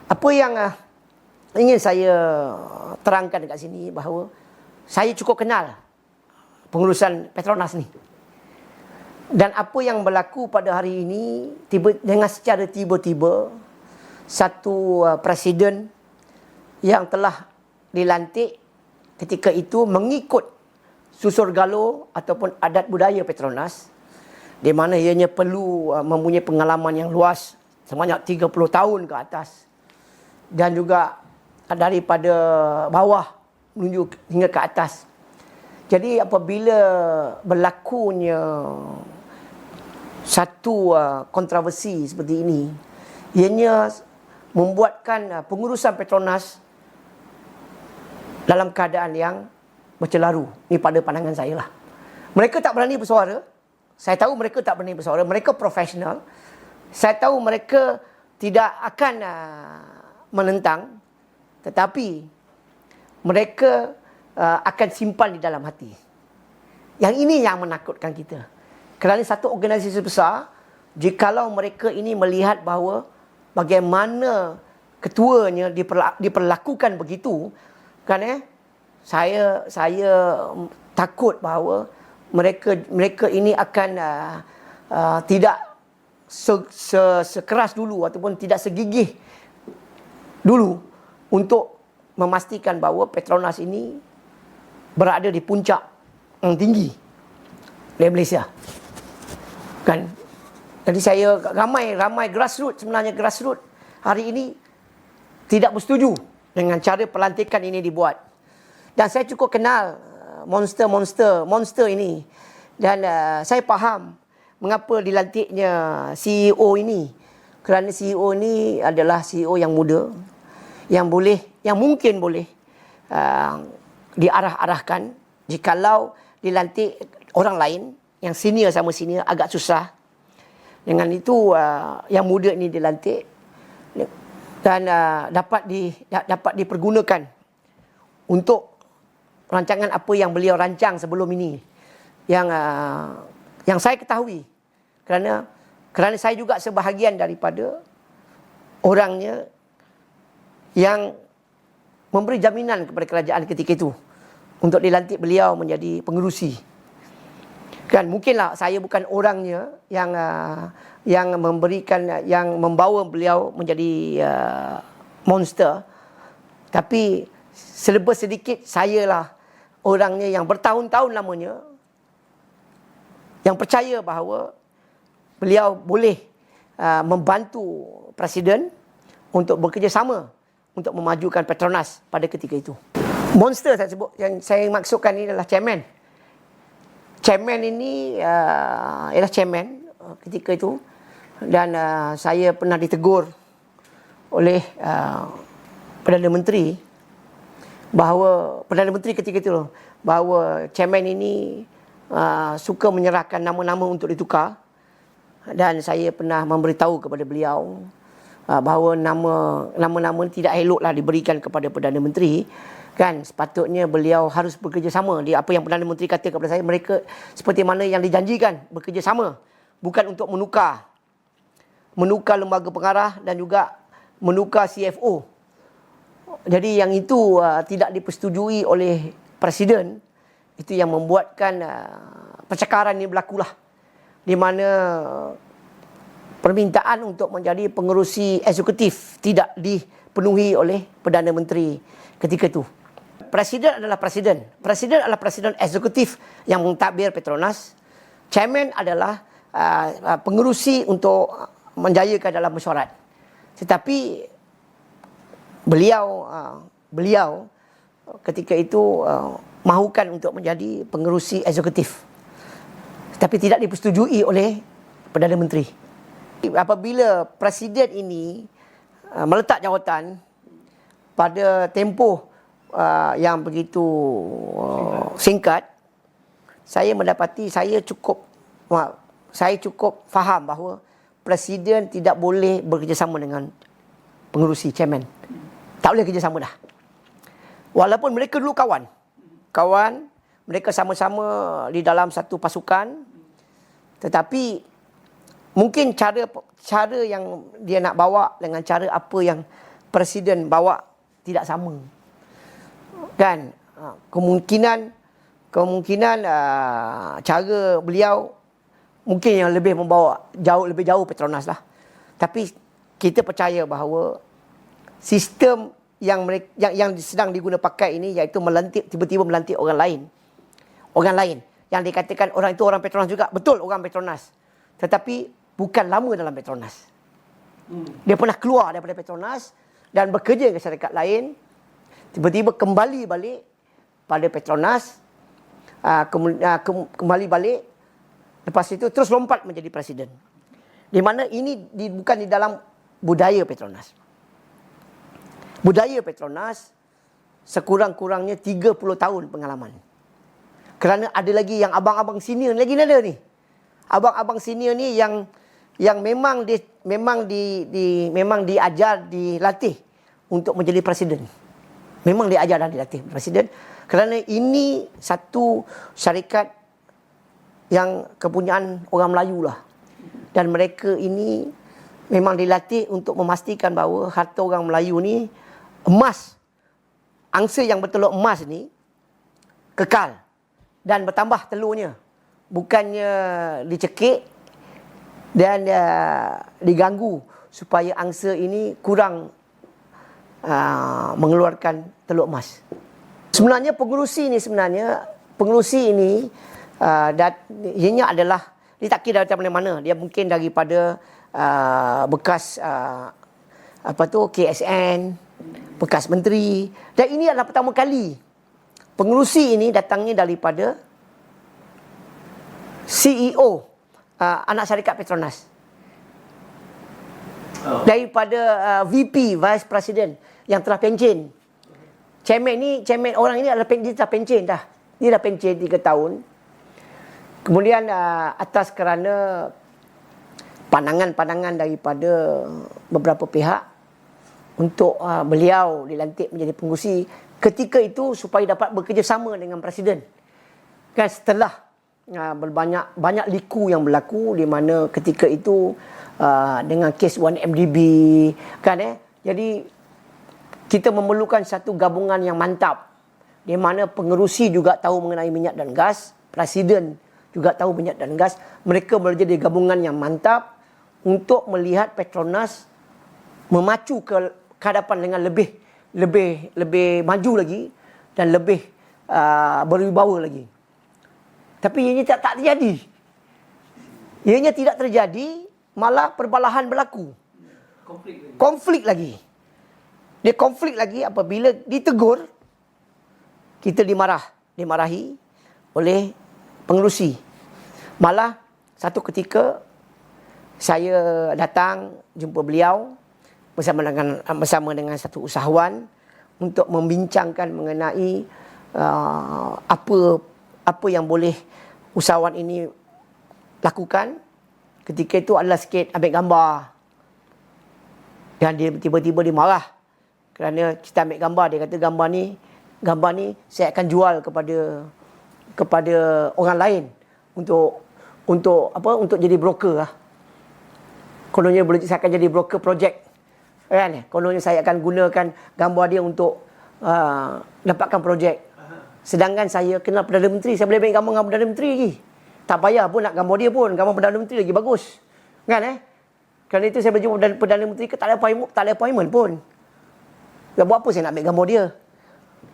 Apa yang ingin saya terangkan dekat sini bahawa saya cukup kenal pengurusan Petronas ni. Dan apa yang berlaku pada hari ini dengan secara tiba-tiba satu presiden yang telah dilantik ketika itu mengikut susur galur ataupun adat budaya Petronas, di mana ianya perlu mempunyai pengalaman yang luas sebanyak 30 tahun ke atas dan juga daripada bawah menuju hingga ke atas. Jadi apabila berlakunya satu kontroversi seperti ini, ianya membuatkan pengurusan Petronas dalam keadaan yang bercelaru. Ini pada pandangan saya lah. Mereka tak berani bersuara. Saya tahu mereka tak berani bersuara. Mereka profesional. Saya tahu mereka tidak akan menentang. Tetapi mereka akan simpan di dalam hati. Yang ini yang menakutkan kita. Kerana satu organisasi besar, jikalau mereka ini melihat bahawa bagaimana ketuanya diperlakukan begitu, kan saya takut bahawa mereka ini akan tidak sekeras dulu ataupun tidak segigih dulu untuk memastikan bahawa Petronas ini berada di puncak yang tinggi di Malaysia. Kan? Jadi saya ramai grassroots, sebenarnya grassroots hari ini tidak bersetuju dengan cara pelantikan ini dibuat. Dan saya cukup kenal monster ini. Dan saya faham mengapa dilantiknya CEO ini. Kerana CEO ini adalah CEO yang muda, yang mungkin boleh diarah-arahkan. Jikalau dilantik orang lain yang senior sama senior agak susah. Dengan itu yang muda ini dilantik dan dapat dipergunakan untuk rancangan apa yang beliau rancang sebelum ini, yang saya ketahui, kerana saya juga sebahagian daripada orangnya yang memberi jaminan kepada kerajaan ketika itu untuk dilantik beliau menjadi pengerusi. Kan mungkinlah saya bukan orangnya yang membawa beliau menjadi monster, tapi selebih sedikit sayalah orangnya yang bertahun-tahun lamanya yang percaya bahawa beliau boleh membantu presiden untuk bekerjasama untuk memajukan Petronas pada ketika itu. Monster saya sebut, yang saya maksudkan ini adalah chairman. Chairman ini ialah chairman ketika itu, dan saya pernah ditegur oleh Perdana Menteri bahawa ketika itu bahawa chairman ini suka menyerahkan nama-nama untuk ditukar, dan saya pernah memberitahu kepada beliau bahawa nama-nama tidak eloklah diberikan kepada Perdana Menteri. Kan sepatutnya beliau harus bekerjasama. Apa yang Perdana Menteri kata kepada saya, mereka seperti mana yang dijanjikan bekerjasama, bukan untuk menukar lembaga pengarah dan juga menukar CFO. Jadi yang itu tidak dipersetujui oleh presiden. Itu yang membuatkan percakaran ini berlakulah, di mana permintaan untuk menjadi pengerusi eksekutif tidak dipenuhi oleh Perdana Menteri ketika itu. Presiden adalah presiden eksekutif yang mentadbir Petronas. Chairman adalah pengerusi untuk menjayakan dalam mesyuarat. Tetapi beliau ketika itu mahukan untuk menjadi pengerusi eksekutif, tapi tidak dipersetujui oleh Perdana Menteri. Apabila presiden ini meletak jawatan pada tempoh yang begitu singkat, saya mendapati saya cukup faham bahawa presiden tidak boleh bekerjasama dengan pengerusi chairman. Tak boleh kerjasama dah. Walaupun mereka dulu kawan, mereka sama-sama di dalam satu pasukan, tetapi mungkin cara yang dia nak bawa dengan cara apa yang presiden bawa tidak sama. Kan? Kemungkinan cara beliau mungkin yang lebih membawa lebih jauh Petronas lah. Tapi kita percaya bahawa sistem yang sedang diguna pakai ini, iaitu tiba-tiba melantik orang lain. Orang lain yang dikatakan orang itu orang Petronas juga. Betul, orang Petronas. Tetapi bukan lama dalam Petronas. Dia pernah keluar daripada Petronas dan bekerja dengan syarikat lain. Tiba-tiba kembali balik pada Petronas. Kembali balik. Lepas itu terus lompat menjadi presiden. Di mana ini bukan di dalam budaya Petronas. Budaya Petronas sekurang-kurangnya 30 tahun pengalaman. Kerana ada lagi yang abang-abang senior lagi ada ni. Abang-abang senior ni yang memang diajar, dilatih untuk menjadi presiden. Memang diajar dan dilatih presiden. Kerana ini satu syarikat yang kepunyaan orang Melayu lah. Dan mereka ini memang dilatih untuk memastikan bahawa harta orang Melayu ni, emas, angsa yang bertelur emas ni kekal dan bertambah telurnya. Bukannya dicekik dan diganggu supaya angsa ini kurang mengeluarkan telur emas. Sebenarnya pengurusi ini ianya adalah, dia tak kira dari mana-mana. Dia mungkin daripada bekas KSN, bekas menteri. Dan ini adalah pertama kali pengurusi ini datangnya daripada CEO anak syarikat Petronas. Daripada VP, Vice President yang telah pencen. Chairman orang ini adalah dia telah pencen dah. Dia dah pencen 3 tahun. Kemudian atas kerana pandangan-pandangan daripada beberapa pihak untuk beliau dilantik menjadi pengurusi ketika itu supaya dapat bekerjasama dengan presiden. Kan setelah banyak liku yang berlaku di mana ketika itu dengan kes 1MDB kan jadi kita memerlukan satu gabungan yang mantap di mana pengerusi juga tahu mengenai minyak dan gas, presiden juga tahu minyak dan gas. Mereka boleh jadi gabungan yang mantap untuk melihat Petronas memacu ke hadapan dengan lebih maju lagi dan lebih berwibawa lagi. Tapi ianya tak terjadi. Ianya tidak terjadi, malah perbalahan berlaku. Konflik lagi. Dia konflik lagi apabila ditegur, kita dimarahi oleh pengerusi. Malah satu ketika saya datang jumpa beliau bersama dengan satu usahawan untuk membincangkan mengenai apa yang boleh usahawan ini lakukan. Ketika itu adalah sikit ambil gambar. Dan dia tiba-tiba dia marah kerana kita ambil gambar. Dia kata gambar ni saya akan jual kepada orang lain untuk jadi broker lah. Kononnya saya akan jadi broker projek. Kan? Kononnya saya akan gunakan gambar dia untuk dapatkan projek. Sedangkan saya kenal Perdana Menteri, saya boleh ambil gambar dengan Perdana Menteri lagi. Tak payah pun nak gambar dia pun, gambar Perdana Menteri lagi bagus. Kan Kerana itu saya berjumpa Perdana Menteri tak ada appointment pun. Buat apa saya nak ambil gambar dia?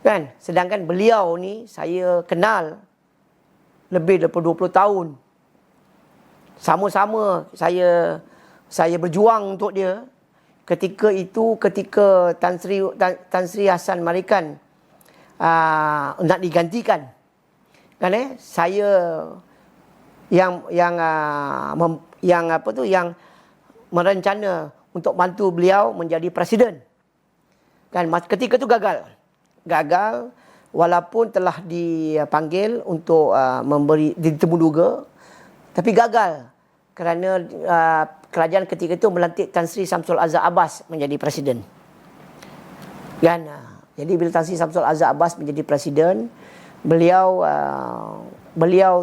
Kan? Sedangkan beliau ni saya kenal lebih daripada 20 tahun. Sama-sama saya berjuang untuk dia. Ketika Tan Sri Hassan Malikan nak digantikan. Kan saya yang merencana untuk bantu beliau menjadi presiden. Kan ketika itu gagal walaupun telah dipanggil untuk memberi ditemuduga, tapi gagal kerana kerajaan ketika itu melantik Tan Sri Samsul Azhar Abbas menjadi presiden. Kan jadi bila Tan Sri Samsul Azhar Abbas menjadi presiden, beliau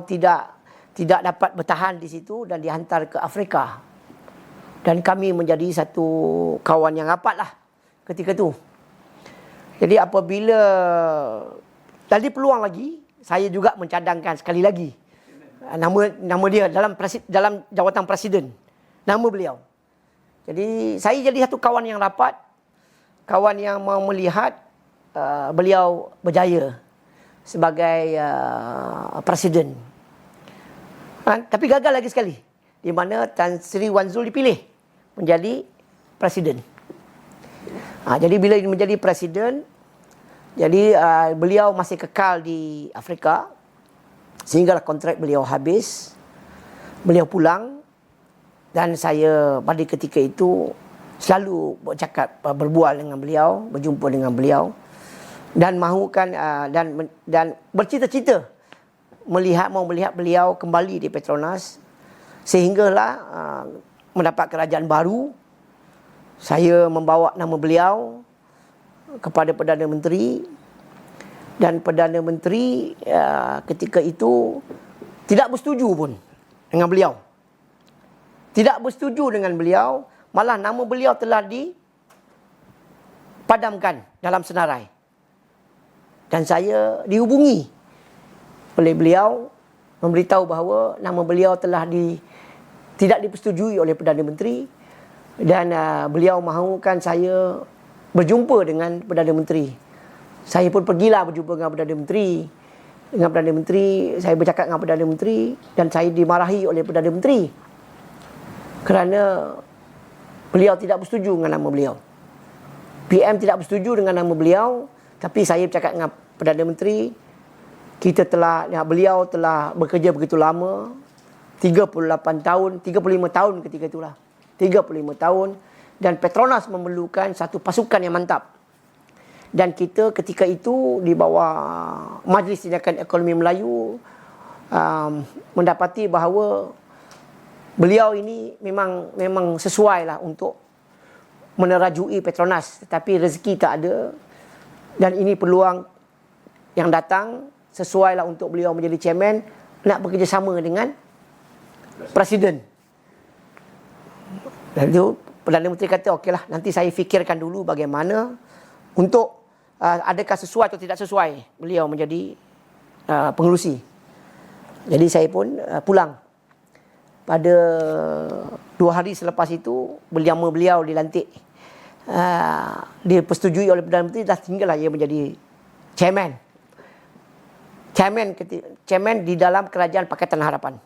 tidak dapat bertahan di situ dan dihantar ke Afrika. Dan kami menjadi satu kawan yang rapat lah. ketika tu. Jadi apabila tadi peluang lagi, saya juga mencadangkan sekali lagi nama dia dalam jawatan presiden. Nama beliau. Jadi saya jadi satu kawan yang rapat, kawan yang mau melihat beliau berjaya sebagai presiden. Tapi gagal lagi sekali, di mana Tan Sri Wan Zul dipilih menjadi presiden. Jadi bila menjadi presiden, jadi beliau masih kekal di Afrika sehinggalah kontrak beliau habis. Beliau pulang dan saya pada ketika itu selalu berbual dengan beliau, berjumpa dengan beliau dan mahukan dan bercita-cita mau melihat beliau kembali di Petronas sehinggalah mendapat kerajaan baru. Saya membawa nama beliau kepada Perdana Menteri dan Perdana Menteri ketika itu tidak bersetuju pun dengan beliau. Tidak bersetuju dengan beliau, malah nama beliau telah dipadamkan dalam senarai. Dan saya dihubungi oleh beliau memberitahu bahawa nama beliau telah tidak dipersetujui oleh Perdana Menteri. Dan beliau mahukan saya berjumpa dengan Perdana Menteri. Saya pun pergilah berjumpa dengan Perdana Menteri. Dengan Perdana Menteri, saya bercakap dengan Perdana Menteri dan saya dimarahi oleh Perdana Menteri kerana beliau tidak bersetuju dengan nama beliau. PM tidak bersetuju dengan nama beliau, tapi saya bercakap dengan Perdana Menteri, beliau telah bekerja begitu lama, 38 tahun, 35 tahun ketika itulah. 35 tahun dan Petronas memerlukan satu pasukan yang mantap. Dan kita ketika itu di bawah Majlis Tindakan Ekonomi Melayu mendapati bahawa beliau ini memang sesuailah untuk menerajui Petronas, tetapi rezeki tak ada dan ini peluang yang datang sesuailah untuk beliau menjadi chairman, nak bekerjasama dengan presiden. Lalu Perdana Menteri kata okeylah, nanti saya fikirkan dulu bagaimana untuk adakah sesuai atau tidak sesuai beliau menjadi pengerusi. Jadi saya pun pulang. Pada 2 hari selepas itu beliau dilantik. Dipersetujui oleh Perdana Menteri dah tinggallah ia menjadi chairman di dalam Kerajaan Pakatan Harapan.